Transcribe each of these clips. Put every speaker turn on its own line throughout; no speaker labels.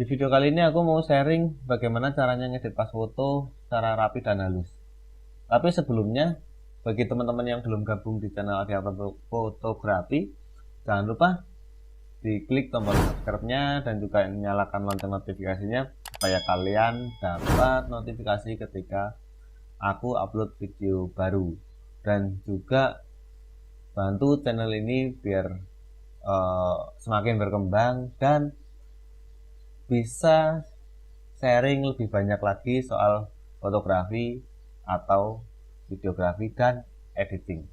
Di video kali ini aku mau sharing bagaimana caranya ngedit pas foto secara rapi dan halus. Tapi sebelumnya, bagi teman-teman yang belum gabung di channel Arya Fotografi, jangan lupa diklik tombol subscribe-nya dan juga nyalakan lonceng notifikasinya supaya kalian dapat notifikasi ketika aku upload video baru. Dan juga bantu channel ini biar semakin berkembang dan bisa sharing lebih banyak lagi soal fotografi atau videografi dan editing.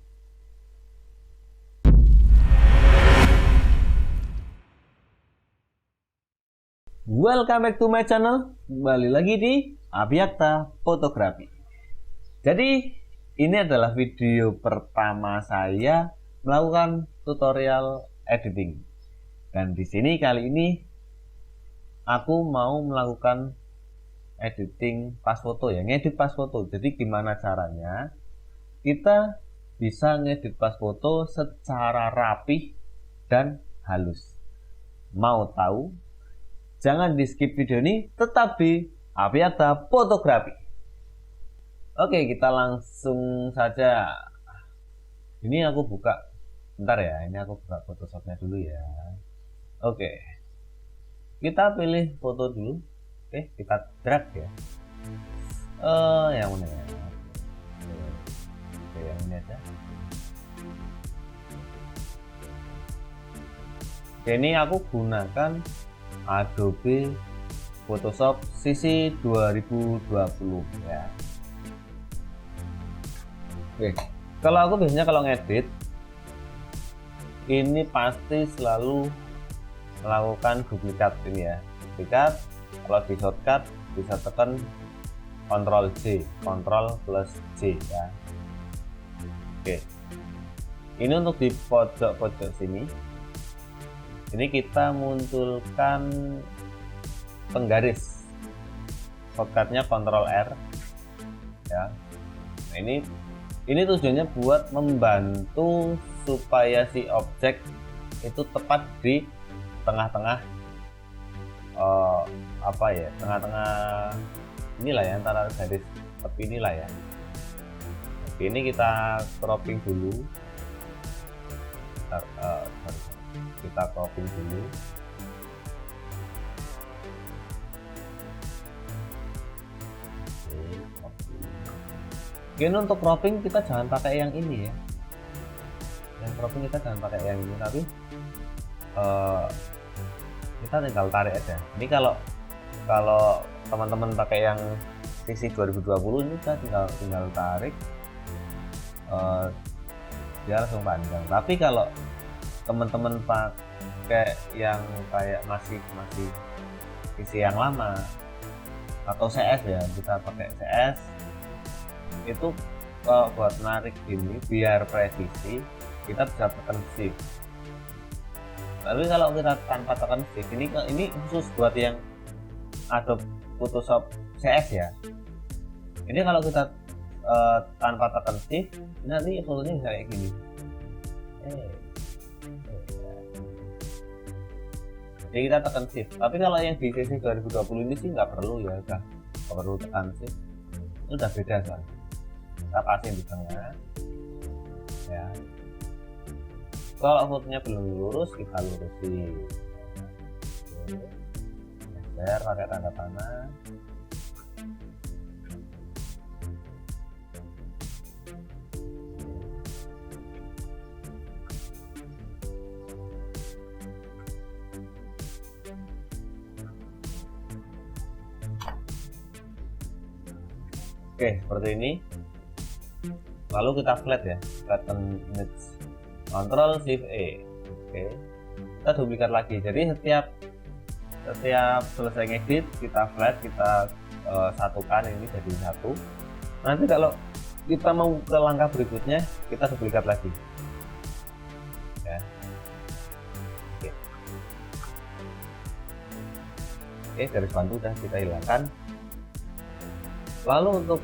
Welcome back to my channel. Kembali lagi di Abhyakta Fotografi. Jadi ini adalah video pertama saya melakukan tutorial editing. Dan di sini kali ini aku mau melakukan editing pas foto ya, ngedit pas foto. Jadi gimana caranya kita bisa ngedit pas foto secara rapih dan halus? Mau tahu? Jangan di skip video ini, tetap di Abhyakta Fotografi. Oke, kita langsung saja. Ini aku buka, bentar ya, ini aku buka Photoshopnya dulu ya. Oke, kita pilih foto dulu. Oke, kita drag ya. Yang mana ya? Oke, yang ini aja. Oke, ini aku gunakan Adobe Photoshop CC 2020 ya. Oke, kalau aku biasanya kalau ngedit ini pasti selalu melakukan duplikat ini ya. Duplikat, kalau di shortcut bisa tekan Ctrl J, Ctrl plus J ya. Oke, ini untuk di pojok-pojok sini. Ini kita munculkan penggaris, shortcutnya Ctrl R ya. Nah, ini tujuannya buat membantu supaya si objek itu tepat di tengah-tengah tengah-tengah inilah ya, antara garis tepi inilah ya. Oke, ini kita cropping dulu. Kita cropping dulu. Oke, untuk cropping kita jangan pakai yang ini ya. Yang cropping kita jangan pakai yang ini, tapi kita tinggal tarik aja. Ini kalau teman-teman pakai yang CC 2020 ini kita tinggal tarik, dia langsung panjang. Tapi kalau teman-teman pakai yang kayak masih CC yang lama atau CS ya, kita pakai CS itu buat narik ini biar presisi kita bisa tekan shift. Tapi kalau kita tanpa tekan shift, ini khusus buat yang Adobe Photoshop CS ya. Ini kalau kita tanpa tekan shift, nanti fotonya bisa kayak gini. Jadi kita tekan shift. Tapi kalau yang di CC 2020 ini sih nggak perlu ya, nggak perlu tekan shift. Itu udah beda soalnya. Kita pasin di tengah ya. Kalau fotonya belum lurus, kita lurusin. Geser pakai tanda panah. Oke, seperti ini. Lalu kita flat ya, flatten image, Ctrl Shift E. Oke, kita duplikat lagi. Jadi setiap selesai ngedit kita flat, kita satukan ini jadi satu. Nanti kalau kita mau ke langkah berikutnya, kita duplikat lagi ya. Oke, garis bantu sudah kita hilangkan. Lalu untuk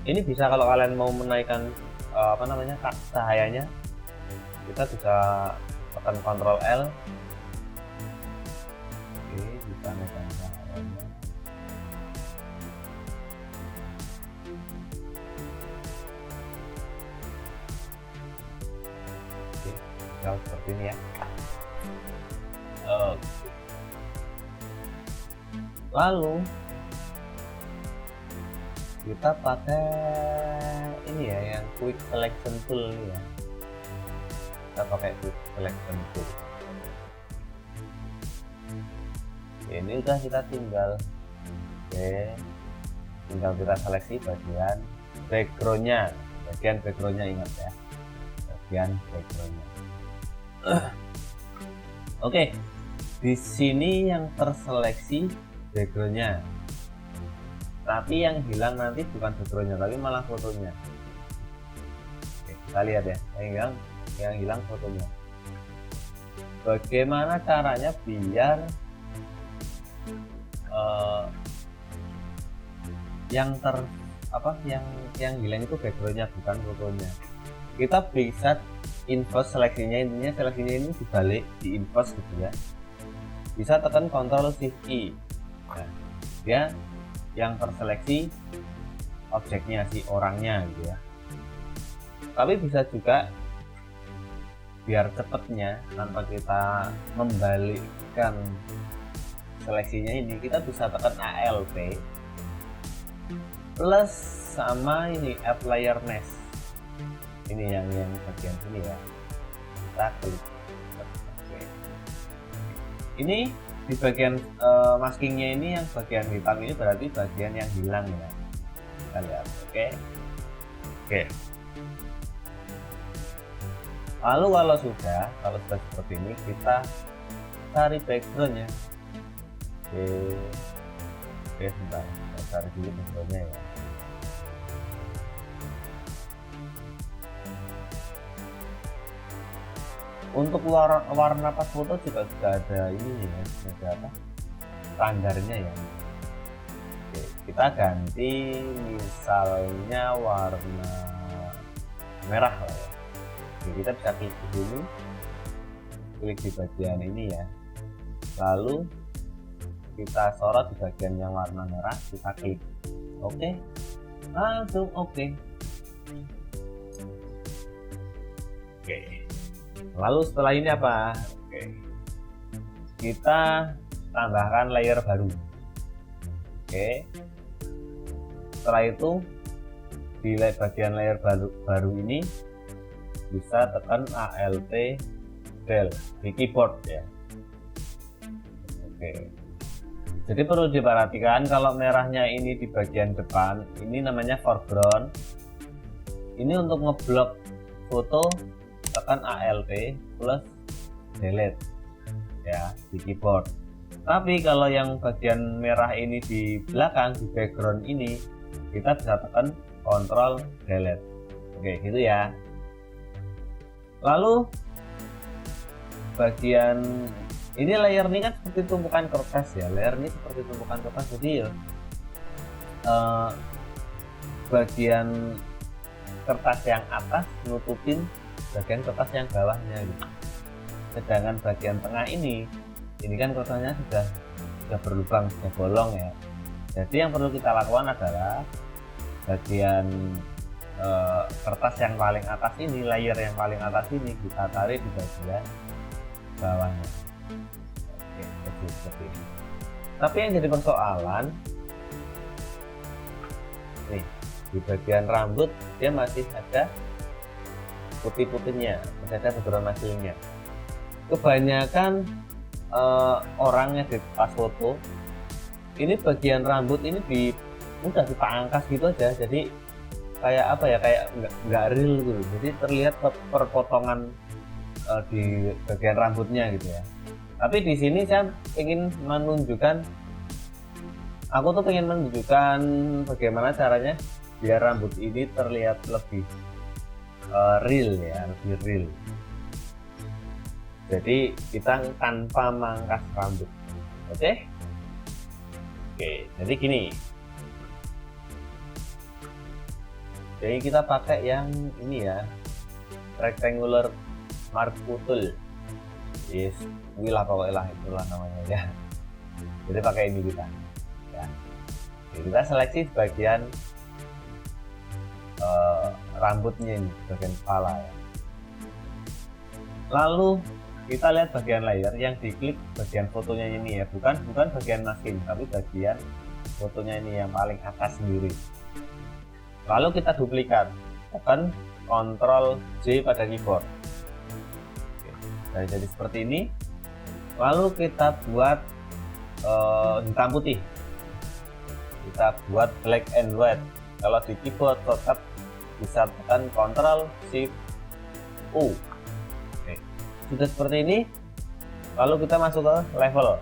ini bisa, kalau kalian mau menaikkan cahayanya, kita bisa tekan Ctrl L. kita naikkan cahayanya. Oke, tinggal seperti ini ya. Oke. Lalu kita pakai ini ya, yang quick selection tool ini ya. Kita pakai quick selection tool. Ini udah kita tinggal kita seleksi bagian backgroundnya, ingat ya, bagian backgroundnya. Oke, di sini yang terseleksi backgroundnya, tapi yang hilang nanti bukan backgroundnya tapi malah fotonya. Oke, kita lihat ya, yang hilang fotonya. Bagaimana caranya biar yang hilang itu backgroundnya bukan fotonya? Kita bisa inverse seleksinya, intinya seleksinya ini dibalik, di inverse gitu ya. Bisa tekan Ctrl Shift I. Nah, dia yang terseleksi objeknya, si orangnya gitu ya. Tapi bisa juga biar cepetnya tanpa kita membalikkan seleksinya ini, kita bisa tekan ALT plus sama ini Add Layer Mask. Ini yang bagian sini ya. Kita klik. Oke. Ini di bagian maskingnya ini, yang bagian hitam ini berarti bagian yang hilang ya. Kita lihat. Oke. Lalu kalau sudah seperti ini, kita cari backgroundnya. Oke, sebentar, kita cari dulu backgroundnya ya. Untuk warna pas foto juga sudah ada ini ya, ada apa, standarnya ya. Oke, kita ganti misalnya warna merah lah ya. Oke, kita bisa klik di sini, klik di bagian ini ya, lalu kita sorot di bagian yang warna merah, kita klik oke, langsung oke. Lalu setelah ini apa? Oke, kita tambahkan layer baru. Oke, setelah itu di bagian layer baru ini bisa tekan ALT del di keyboard ya. Oke, jadi perlu diperhatikan kalau merahnya ini di bagian depan, ini namanya foreground. Ini untuk ngeblok foto, tekan ALT plus delete ya di keyboard. Tapi kalau yang bagian merah ini di belakang, di background ini, kita bisa tekan Ctrl delete. Oke, gitu ya. Lalu bagian ini, layer ini kan seperti tumpukan kertas ya, jadi bagian kertas yang atas nutupin bagian kertas yang bawahnya gitu. Sedangkan bagian tengah ini kan kertasnya sudah berlubang, sudah bolong ya. Jadi yang perlu kita lakukan adalah bagian kertas yang paling atas ini, layer yang paling atas ini kita tarik di bagian bawahnya. Oke, seperti ini. Tapi yang jadi persoalan nih, di bagian rambut dia masih ada putih-putihnya, masih ada background hasilnya. Kebanyakan orangnya di pas foto ini bagian rambut ini udah dipangkas gitu aja, jadi kayak apa ya, kayak nggak real gitu. Jadi terlihat perpotongan di bagian rambutnya gitu ya. Tapi di sini saya ingin menunjukkan, bagaimana caranya biar rambut ini terlihat lebih real ya, lebih real. Jadi kita tanpa mangkas rambut. Oke, jadi gini. Jadi kita pakai yang ini ya, rectangular marquee tool. Yes, itulah namanya ya. Jadi pakai ini kita ya. Jadi kita seleksi bagian rambutnya ini, bagian kepala ya. Lalu kita lihat bagian layer yang diklik bagian fotonya ini ya, bukan bagian masking, tapi bagian fotonya ini yang paling atas sendiri. Lalu kita duplikat, tekan Ctrl J pada keyboard. Oke, jadi seperti ini. Lalu kita buat hitam putih, kita buat black and white. Kalau di keyboard shortcut bisa tekan Ctrl Shift U. Oke, sudah seperti ini. Lalu kita masuk ke level,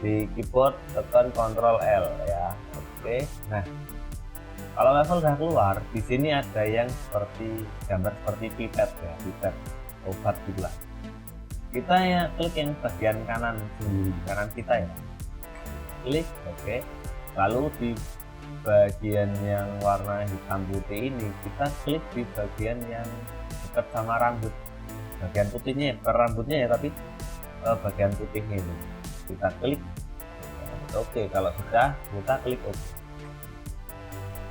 di keyboard tekan Ctrl L ya. Oke, nah kalau level udah keluar, di sini ada yang seperti gambar seperti pipet ya, pipet obat gula. Kita ya klik yang bagian kanan kita ya, klik oke. Lalu di bagian yang warna hitam putih ini kita klik di bagian yang dekat sama rambut, bagian putihnya, bukan rambutnya ya, tapi bagian putihnya ini kita klik oke. Kalau sudah kita klik oke.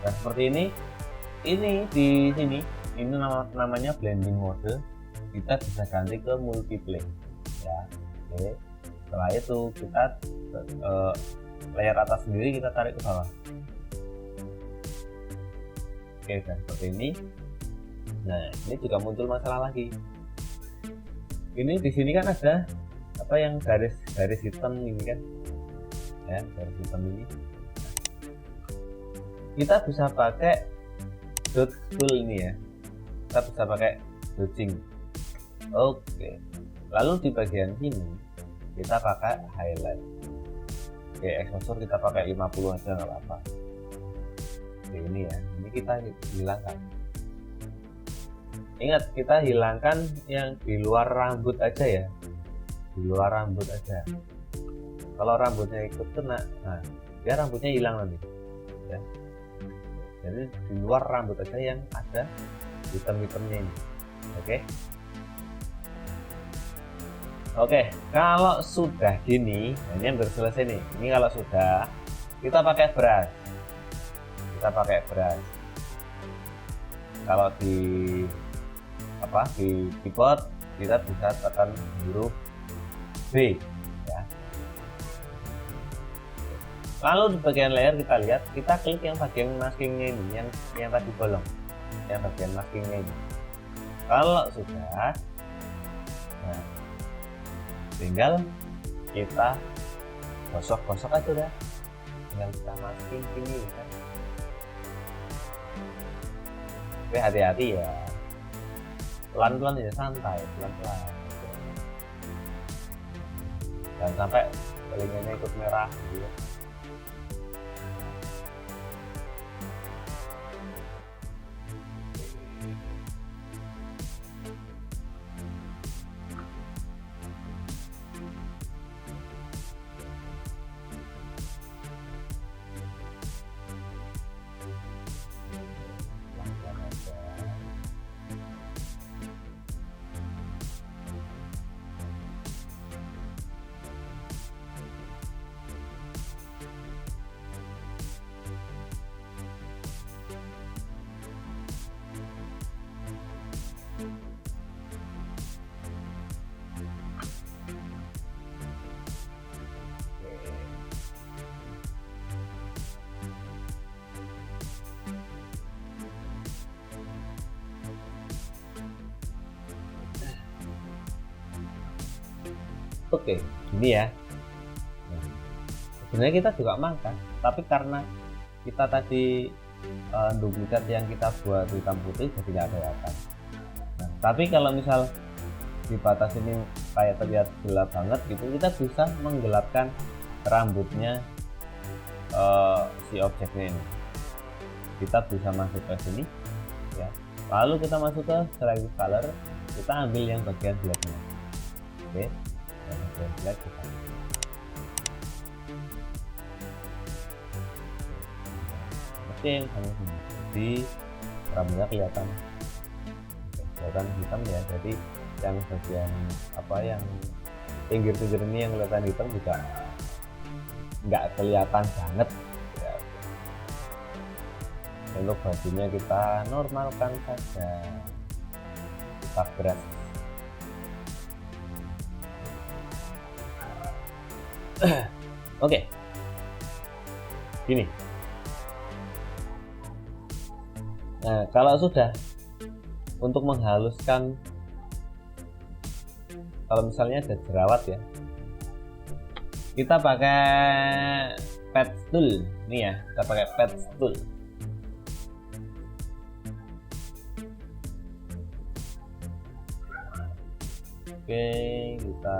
Nah seperti ini di sini ini namanya blending mode. Kita bisa ganti ke multiplay ya. Oke, setelah itu kita layer atas sendiri kita tarik ke bawah. Oke, dan seperti ini. Nah ini juga muncul masalah lagi. Ini di sini kan ada apa yang garis hitam ini kan ya, garis hitam ini. Kita bisa pakai dot tool ini ya, kita bisa pakai dodging. Oke, lalu di bagian sini kita pakai highlight. Oke, exposure kita pakai 50 aja nggak apa-apa. Oke, ini ya, ini kita hilangkan. Ingat, kita hilangkan yang di luar rambut aja ya, di luar rambut aja. Kalau rambutnya ikut kena, nah dia rambutnya hilang nanti ya. Jadi di luar rambut aja yang ada hitam-hitamnya ini. Oke, kalau sudah gini, nah ini hampir selesai nih. Ini kalau sudah, kita pakai brush. Kalau di keyboard kita bisa tekan huruf B ya. Lalu di bagian layer kita lihat, kita klik yang bagian maskingnya ini, yang tadi bolong, yang bagian maskingnya ini. Kalau sudah, nah, tinggal kita gosok-gosok aja udah, tinggal kita masking ini kan. Tapi hati-hati ya, pelan-pelan ya, santai, pelan-pelan. Jangan sampai telinganya ikut merah gitu. Oke, ini ya. Nah, sebenarnya kita juga mangkas, tapi karena kita tadi duplikat yang kita buat hitam putih jadi nggak kelihatan. Nah, tapi kalau misal di batas ini kayak terlihat gelap banget gitu, kita bisa menggelapkan rambutnya si objeknya ini. Kita bisa masuk ke sini ya, lalu kita masuk ke select color, kita ambil yang bagian blacknya. Oke, bagian black kita yang hanya sini, jadi rambutnya kelihatan hitam ya. Jadi yang bagian apa yang pinggir-pinggir ini yang kelihatan hitam juga nggak kelihatan banget ya. Untuk bajunya kita normalkan saja, kita beres. Oke, gini. Nah, kalau sudah, untuk menghaluskan, kalau misalnya ada jerawat ya, kita pakai pet tool nih ya, kita pakai pet tool. Oke, kita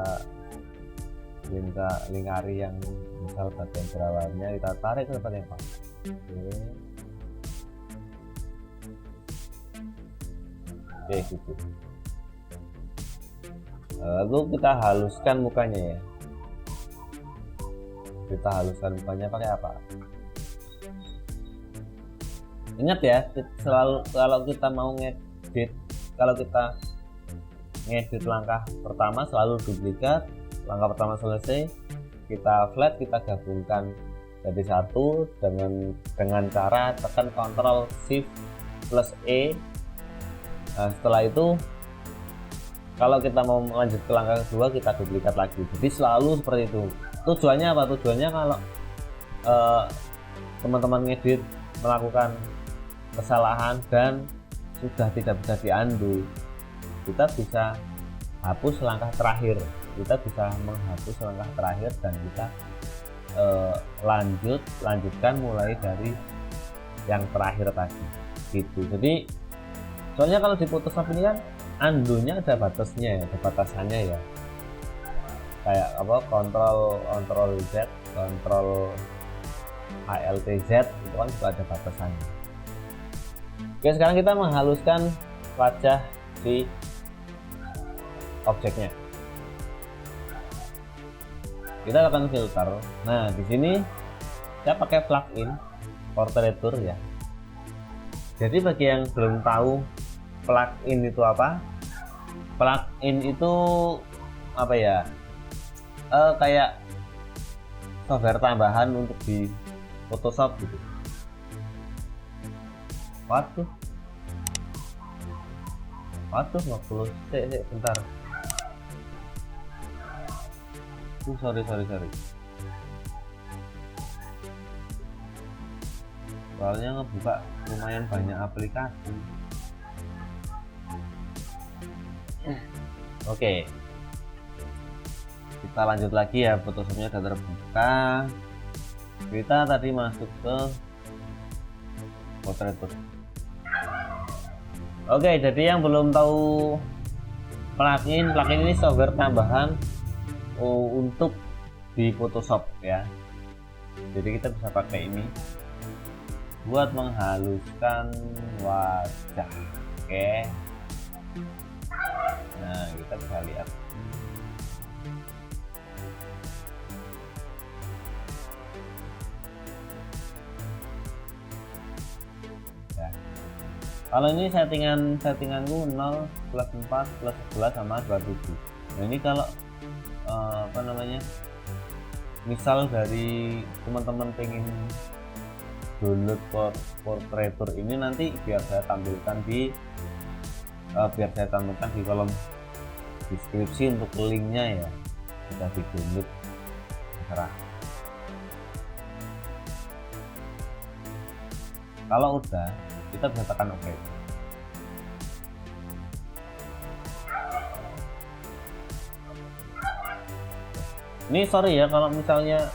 lingkari yang misal bagian jerawatnya, kita tarik ke tempat yang pas. Oke, gitu. Lalu kita haluskan mukanya ya. Kita haluskan mukanya pakai apa? Ingat ya, selalu kalau kita mau ngedit, kalau kita ngedit langkah pertama selalu duplikat, langkah pertama selesai, kita flat, kita gabungkan jadi satu dengan cara tekan Ctrl Shift plus E. Nah, setelah itu kalau kita mau lanjut ke langkah kedua, kita duplikat lagi. Jadi selalu seperti itu. Tujuannya apa? Tujuannya kalau teman-teman ngedit melakukan kesalahan dan sudah tidak bisa diundo, kita bisa hapus langkah terakhir, kita bisa menghapus langkah terakhir dan kita lanjutkan mulai dari yang terakhir tadi gitu. Jadi soalnya kalau di Photoshop ini kan undo-nya ada batasnya ya, ada batasannya ya, kayak apa, Ctrl Z, Ctrl Alt Z itu kan juga ada batasannya. Oke, sekarang kita menghaluskan wajah si objeknya. Kita akan filter. Nah, di sini saya pakai plugin Portraiture ya. Jadi bagi yang belum tahu plugin itu apa? Plugin itu apa ya? Kayak software tambahan untuk di Photoshop gitu. Waduh, 50. Bentar. Sorry. Soalnya ngebuka lumayan banyak aplikasi. Oke. Kita lanjut lagi ya, Photoshopnya sudah terbuka. Kita tadi masuk ke Portraiture. Oke, jadi yang belum tahu plugin ini software tambahan untuk di Photoshop ya. Jadi kita bisa pakai ini buat menghaluskan wajah. Oke. Nah, kita bisa lihat. Kalau ini settinganku 0, plus 4, plus 11 sama 27. Nah, ini kalau apa namanya, misal dari teman-teman pengen download Portraiture ini, nanti biar saya tampilkan di kolom deskripsi untuk linknya ya, bisa di download terserah. Kalau udah, kita bisa tekan OK. Ini sorry ya kalau misalnya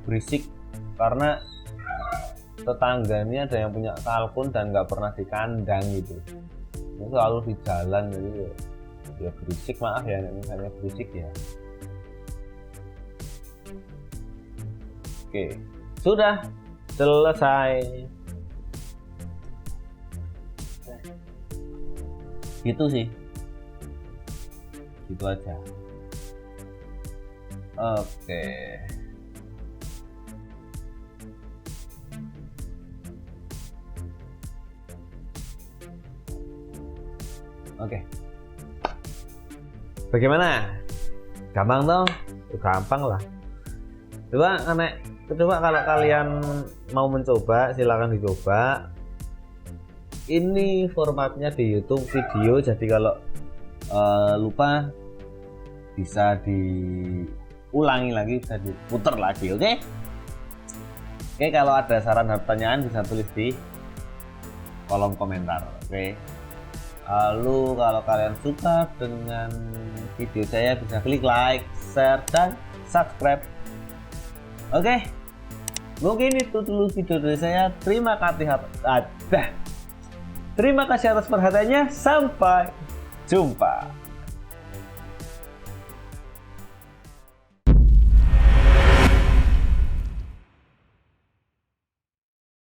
berisik, karena tetangganya ada yang punya kalkun dan nggak pernah di kandang gitu. Ini selalu di jalan, jadi ya berisik, maaf ya misalnya berisik ya. Oke, sudah selesai. Gitu sih, gitu aja. Oke. Bagaimana? Gampang dong? Gampang lah. Coba kalau kalian mau mencoba silakan dicoba. Ini formatnya di YouTube video, jadi kalau lupa bisa diulangi lagi, bisa diputar lagi. Oke, kalau ada saran dan pertanyaan bisa tulis di kolom komentar. Oke, lalu kalau kalian suka dengan video saya bisa klik like, share, dan subscribe. Oke, mungkin itu dulu video dari saya. Terima kasih atas perhatiannya. Sampai jumpa.